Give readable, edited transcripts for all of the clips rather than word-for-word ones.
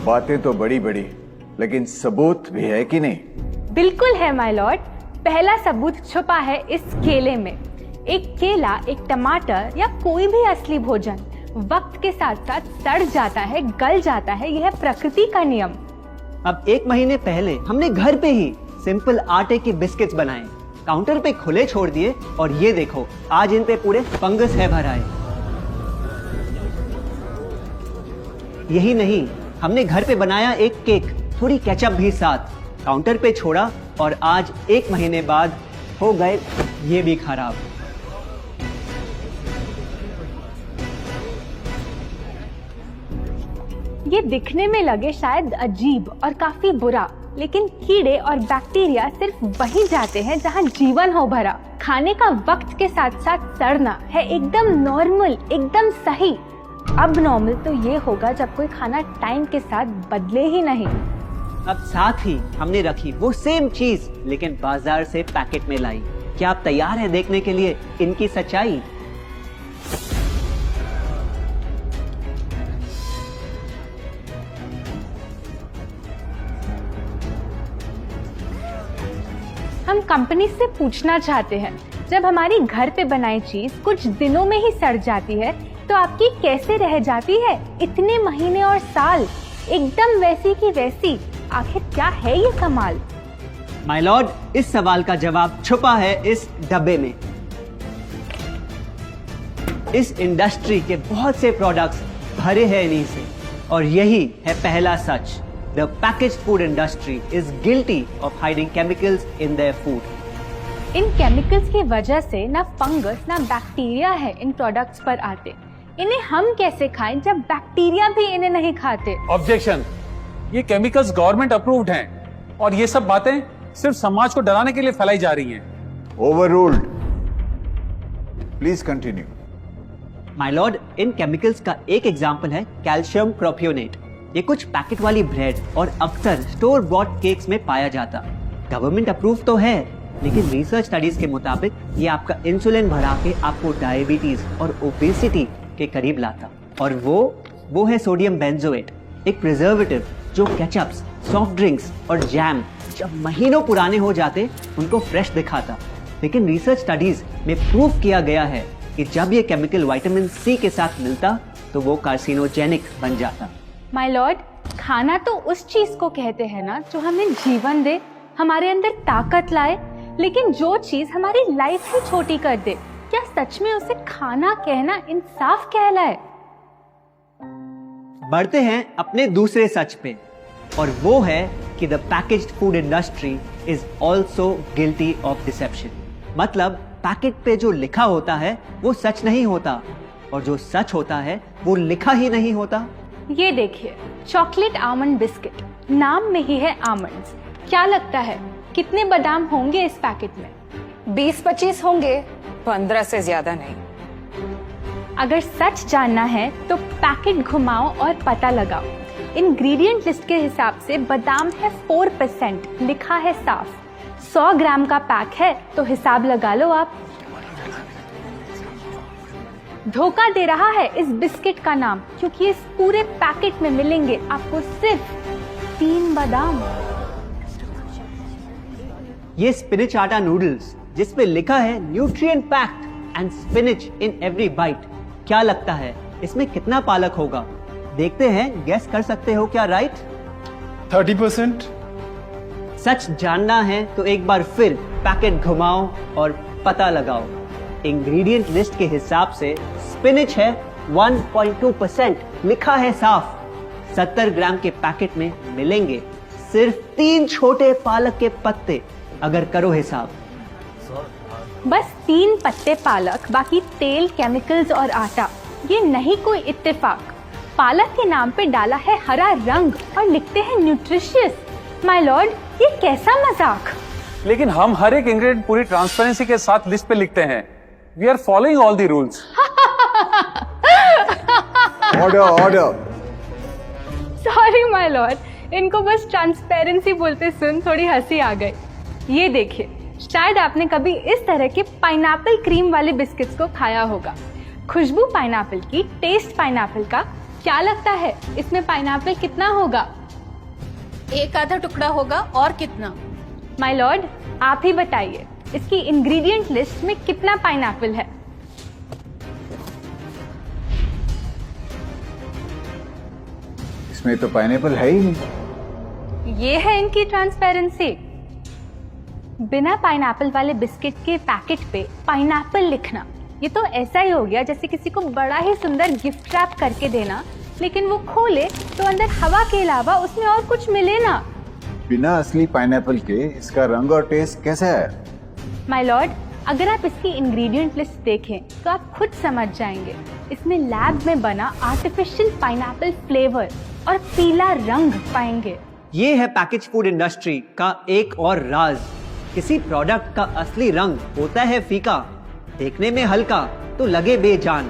बातें तो बड़ी बड़ी, लेकिन सबूत भी है कि नहीं? बिल्कुल है माय लॉर्ड। पहला सबूत छुपा है इस केले में। एक केला, एक टमाटर या कोई भी असली भोजन वक्त के साथ साथ सड़ जाता है, गल जाता है। यह प्रकृति का नियम। अब 1 महीने पहले हमने घर पे ही सिंपल आटे के बिस्किट्स बनाए, काउंटर पे खुले छोड़ दिए और ये देखो आज इन पे पूरे फंगस है भर आए। यही नहीं, हमने घर पे बनाया एक केक, थोड़ी केचप भी साथ, काउंटर पे छोड़ा और आज 1 महीने बाद हो गए ये भी खराब। ये दिखने में लगे शायद अजीब और काफी बुरा, लेकिन कीड़े और बैक्टीरिया सिर्फ वहीं जाते हैं जहां जीवन हो भरा। खाने का वक्त के साथ साथ सड़ना है एकदम नॉर्मल, एकदम सही। अब नॉर्मल तो ये होगा जब कोई खाना टाइम के साथ बदले ही नहीं। अब साथ ही हमने रखी वो सेम चीज लेकिन बाजार से पैकेट में लाई। क्या आप तैयार हैं देखने के लिए इनकी सच्चाई? हम कंपनी से पूछना चाहते हैं, जब हमारी घर पे बनाई चीज कुछ दिनों में ही सड़ जाती है तो आपकी कैसे रह जाती है इतने महीने और साल, एकदम वैसी की वैसी? आखिर क्या है ये कमाल? माय लॉर्ड, इस सवाल का जवाब छुपा है इस डब्बे में। इस इंडस्ट्री के बहुत से प्रोडक्ट्स भरे हैं इन्हीं से और यही है पहला सच। The packaged food industry is guilty of hiding chemicals in their food. In chemicals की वजह से ना फंगस ना बैक्टीरिया है इन प्रोडक्ट्स पर आते। इन्हें हम कैसे खाएं जब बैक्टीरिया भी इन्हें नहीं खाते? ऑब्जेक्शन, ये केमिकल्स गवर्नमेंट अप्रूव्ड हैं और ये सब बातें सिर्फ समाज को डराने के लिए फैलाई जा रही हैं। Overruled. Please continue. My Lord, in chemicals का एक एग्जांपल है कैल्शियम प्रोपियोनेट। ये कुछ पैकेट वाली ब्रेड और अक्सर स्टोर बॉट केक्स में पाया जाता। गवर्नमेंट अप्रूव तो है, लेकिन रिसर्च स्टडीज के मुताबिक ये आपका इंसुलिन बढ़ा के आपको डायबिटीज और ओबेसिटी के करीब लाता। और वो है सोडियम बेंजोएट, एक प्रिजर्वेटिव जो केचप्स, सॉफ्ट ड्रिंक्स और जैम जब महीनों पुराने हो जाते उनको फ्रेश दिखाता। लेकिन रिसर्च स्टडीज में प्रूव किया गया है कि जब ये केमिकल विटामिन सी के साथ मिलता तो वो कार्सिनोजेनिक बन जाता। माय लॉर्ड, खाना तो उस चीज को कहते हैं ना जो हमें जीवन दे, हमारे अंदर ताकत लाए। लेकिन जो चीज हमारी लाइफ ही छोटी कर दे, क्या सच में उसे खाना कहना इंसाफ कहलाए? बढ़ते हैं अपने दूसरे सच पे और वो है कि the packaged food industry is also guilty of deception. मतलब पैकेट पे जो लिखा होता है वो सच नहीं होता और जो सच होता है वो लिखा ही नहीं होता। ये देखिए, चॉकलेट आमंड बिस्किट, नाम में ही है आमंड्स। क्या लगता है कितने बादाम होंगे इस पैकेट में? 20-25 होंगे, 15 से ज्यादा नहीं। अगर सच जानना है तो पैकेट घुमाओ और पता लगाओ। इंग्रेडिएंट लिस्ट के हिसाब से बादाम है 4%, लिखा है साफ। 100 ग्राम का पैक है तो हिसाब लगा लो आप। धोखा दे रहा है इस बिस्किट का नाम, क्योंकि इस पूरे पैकेट में मिलेंगे आपको सिर्फ 3 बादाम। ये स्पिनच आटा नूडल्स जिसपे लिखा है nutrient packed and spinach in every bite. क्या लगता है इसमें कितना पालक होगा? देखते हैं, गेस कर सकते हो क्या राइट? 30%। सच जानना है तो एक बार फिर पैकेट घुमाओ और पता लगाओ। इंग्रेडिएंट लिस्ट के हिसाब से स्पिनच है 1.2%, लिखा है साफ। 70 ग्राम के पैकेट में मिलेंगे सिर्फ 3 छोटे पालक के पत्ते। अगर करो हिसाब, बस 3 पत्ते पालक, बाकी तेल, केमिकल्स और आटा। ये नहीं कोई इत्तेफाक। पालक के नाम पे डाला है हरा रंग और लिखते हैं न्यूट्रिशियस। माय लॉर्ड, ये कैसा मजाक? लेकिन हम हर एक इंग्रेडिएंट पूरी ट्रांसपेरेंसी के साथ लिस्ट पे लिखते हैं। We are following all the rules. Order. Sorry my lord, इनको बस ट्रांसपेरेंसी बोलते सुन थोड़ी हंसी आ गई। ये देखिए, शायद आपने कभी इस तरह के पाइनएप्पल क्रीम वाले बिस्किट्स को खाया होगा। खुशबू पाइनएप्पल की, टेस्ट पाइनएप्पल का, क्या लगता है इसमें पाइनएप्पल कितना होगा? एक आधा टुकड़ा होगा और कितना? माय लॉर्ड, आप ही बताइए, इसकी इंग्रेडिएंट लिस्ट में कितना पाइनएप्पल है? इसमें तो पाइनएप्पल है ही नहीं। ये है इनकी ट्रांसपेरेंसी। बिना पाइनएप्पल वाले बिस्किट के पैकेट पे पाइनएप्पल लिखना, ये तो ऐसा ही हो गया जैसे किसी को बड़ा ही सुंदर गिफ्ट रैप करके देना, लेकिन वो खोले तो अंदर हवा के अलावा उसमें और कुछ मिले ना। बिना असली पाइनएप्पल के इसका रंग और टेस्ट कैसा है? माय लॉर्ड, अगर आप इसकी इंग्रेडिएंट लिस्ट देखें तो आप खुद समझ जाएंगे। इसमें लैब में बना आर्टिफिशियल पाइनएप्पल फ्लेवर और पीला रंग पाएंगे। ये है पैकेज फूड इंडस्ट्री का एक और राज। किसी प्रोडक्ट का असली रंग होता है फीका, देखने में हल्का तो लगे बेजान।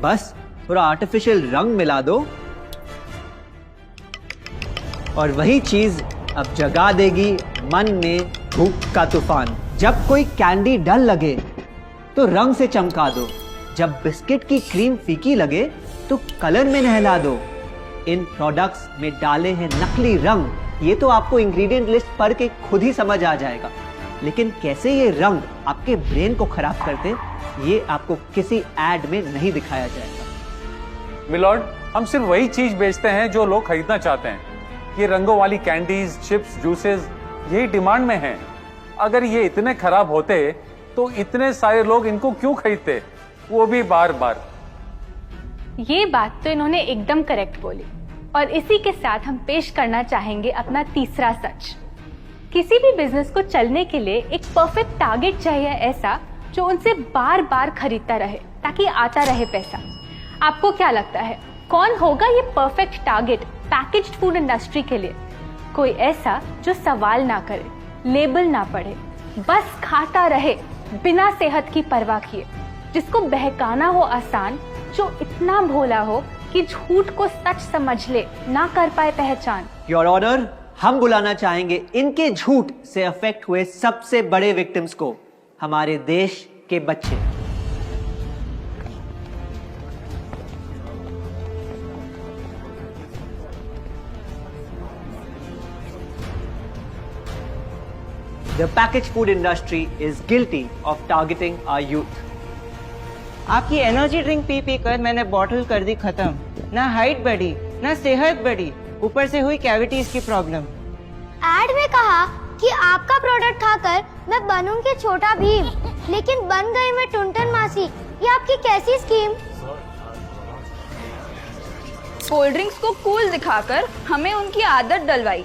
बस थोड़ा आर्टिफिशियल रंग मिला दो और वही चीज अब जगा देगी मन में भूख का तूफान। जब कोई कैंडी डल लगे तो रंग से चमका दो, जब बिस्किट की क्रीम फीकी लगे तो कलर में नहला दो। इन प्रोडक्ट्स में डाले हैं नकली रंग, ये तो आपको इंग्रेडिएंट लिस्ट पढ़ के खुद ही समझ आ जाएगा। लेकिन कैसे ये रंग आपके ब्रेन को खराब करते, ये आपको किसी एड में नहीं दिखाया जाएगा। मिलॉर्ड, हम सिर्फ वही चीज बेचते हैं जो लोग खरीदना चाहते हैं। ये रंगों वाली कैंडीज, चिप्स, जूसेस यही डिमांड में हैं। अगर ये इतने खराब होते तो इतने सारे लोग इनको क्यों खरीदते, वो भी बार बार। ये बात तो इन्होंने एकदम करेक्ट बोली। और इसी के साथ हम पेश करना चाहेंगे अपना तीसरा सच। किसी भी बिजनेस को चलने के लिए एक परफेक्ट टारगेट चाहिए, ऐसा जो उनसे बार बार खरीदता रहे ताकि आता रहे पैसा। आपको क्या लगता है कौन होगा ये perfect target packaged food industry के लिए? कोई ऐसा जो सवाल ना करे, लेबल ना पढ़े, बस खाता रहे बिना सेहत की परवाह किए, जिसको बहकाना हो आसान, जो इतना भोला हो कि झूठ को सच समझ ले, ना कर पाए पहचान। योर ऑनर, हम बुलाना चाहेंगे इनके झूठ से अफेक्ट हुए सबसे बड़े विक्टिम्स को, हमारे देश के बच्चे। The packaged food industry is guilty of targeting our youth. आपकी एनर्जी ड्रिंक पी पी कर मैंने बॉटल कर दी खत्म। ना हाइट बढ़ी, ना सेहत बढ़ी, ऊपर से हुई कैविटीज की प्रॉब्लम। एड में कहा कि आपका प्रोडक्ट खाकर मैं बनूंगी छोटा भीम, लेकिन बन गई मैं टुनटन मासी। ये आपकी कैसी स्कीम? कोल्ड ड्रिंक्स को कूल दिखाकर हमें उनकी आदत डलवाई,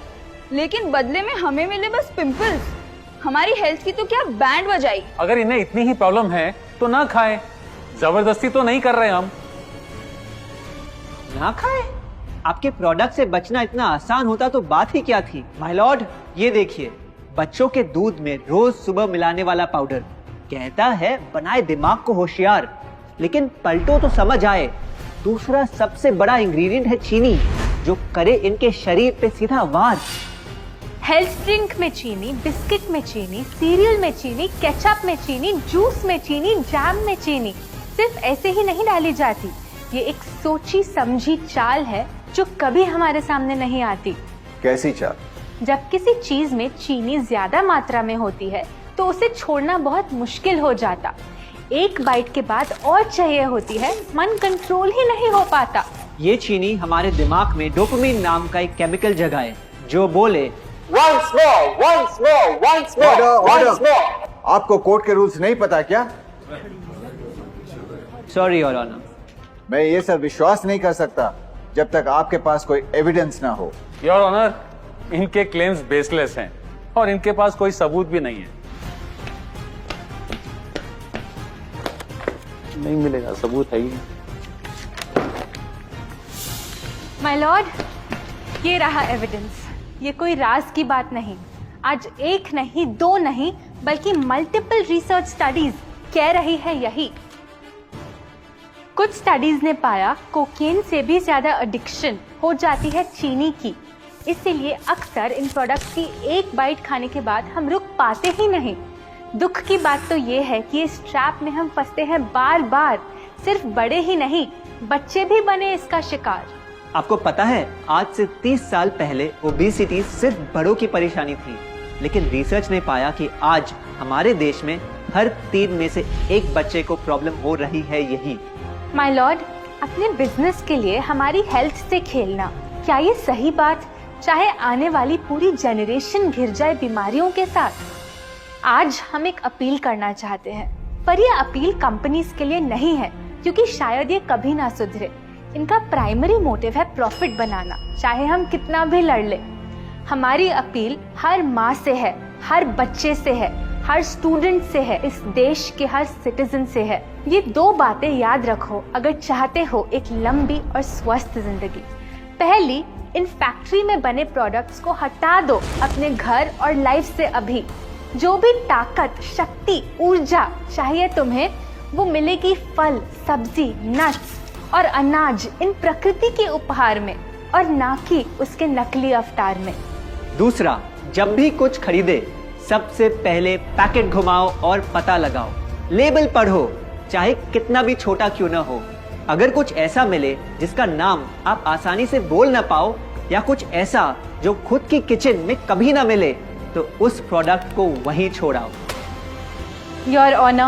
लेकिन बदले में हमें मिले बस पिंपल्स। हमारी हेल्थ की तो क्या बैंड बजाई। अगर इन्हें इतनी ही प्रॉब्लम है तो ना खाएं, जबरदस्ती तो नहीं कर रहे हम। ना खाए? आपके प्रोडक्ट से बचना इतना आसान होता तो बात ही क्या थी। माय लॉर्ड, ये देखिए, बच्चों के दूध में रोज सुबह मिलाने वाला पाउडर कहता है बनाए दिमाग को होशियार, लेकिन पलटो तो समझ आए। दूसरा सबसे बड़ा इंग्रेडिएंट है चीनी, जो करे इनके शरीर पे सीधा वार। हेल्थ ड्रिंक में चीनी, बिस्किट में चीनी, सीरियल में चीनी, केचप में चीनी, जूस में चीनी, जैम में चीनी सिर्फ ऐसे ही नहीं डाली जाती। ये एक सोची समझी चाल है जो कभी हमारे सामने नहीं आती। कैसी चाल? जब किसी चीज में चीनी ज्यादा मात्रा में होती है तो उसे छोड़ना बहुत मुश्किल हो जाता। एक बाइट के बाद और चाहिए होती है, मन कंट्रोल ही नहीं हो पाता। ये चीनी हमारे दिमाग में डोपामिन नाम का एक केमिकल जगाए, जो बोले Once more, once more, once more, once more. आपको कोर्ट के रूल्स नहीं पता क्या? Sorry your honour. मैं ये सब विश्वास नहीं कर सकता जब तक आपके पास कोई एविडेंस ना हो। योर ऑनर, इनके क्लेम्स बेसलेस हैं और इनके पास कोई सबूत भी नहीं है। नहीं मिलेगा, सबूत है ही नहीं। माय लॉर्ड, ये रहा एविडेंस। ये कोई राज की बात नहीं। आज एक नहीं, दो नहीं, बल्कि मल्टीपल रिसर्च स्टडीज कह रही है यही। कुछ स्टडीज ने पाया कोकेन से भी ज्यादा एडिक्शन हो जाती है चीनी की। इसीलिए अक्सर इन प्रोडक्ट्स की एक बाइट खाने के बाद हम रुक पाते ही नहीं। दुख की बात तो ये है कि इस ट्रैप में हम फंसते हैं बार बार। सिर्फ बड़े ही नहीं, बच्चे भी बने इसका शिकार। आपको पता है आज से 30 साल पहले ओबेसिटी सिर्फ बड़ों की परेशानी थी, लेकिन रिसर्च ने पाया कि आज हमारे देश में हर 3 में से 1 बच्चे को प्रॉब्लम हो रही है यही। माय लॉर्ड, अपने बिजनेस के लिए हमारी हेल्थ से खेलना, क्या ये सही बात, चाहे आने वाली पूरी जनरेशन घिर जाए बीमारियों के साथ? आज हम एक अपील करना चाहते हैं, पर ये अपील कंपनीज के लिए नहीं है, क्योंकि शायद ये कभी ना सुधरे। इनका प्राइमरी मोटिव है प्रॉफिट बनाना, चाहे हम कितना भी लड़ ले। हमारी अपील हर माँ से है, हर बच्चे से है, हर स्टूडेंट से है, इस देश के हर सिटीजन से है। ये 2 बातें याद रखो अगर चाहते हो एक लंबी और स्वस्थ जिंदगी। पहली, इन फैक्ट्री में बने प्रोडक्ट्स को हटा दो अपने घर और लाइफ से अभी। जो भी ताकत, शक्ति, ऊर्जा चाहिए तुम्हें, वो मिलेगी फल, सब्जी, नट्स और अनाज, इन प्रकृति के उपहार में, और ना कि उसके नकली अवतार में। दूसरा, जब भी कुछ खरीदे सबसे पहले पैकेट घुमाओ और पता लगाओ, लेबल पढ़ो, चाहे कितना भी छोटा क्यों ना हो। अगर कुछ ऐसा मिले जिसका नाम आप आसानी से बोल ना पाओ, या कुछ ऐसा जो खुद की किचन में कभी ना मिले, तो उस प्रोडक्ट को वहीं छोड़ाओ। Your honour,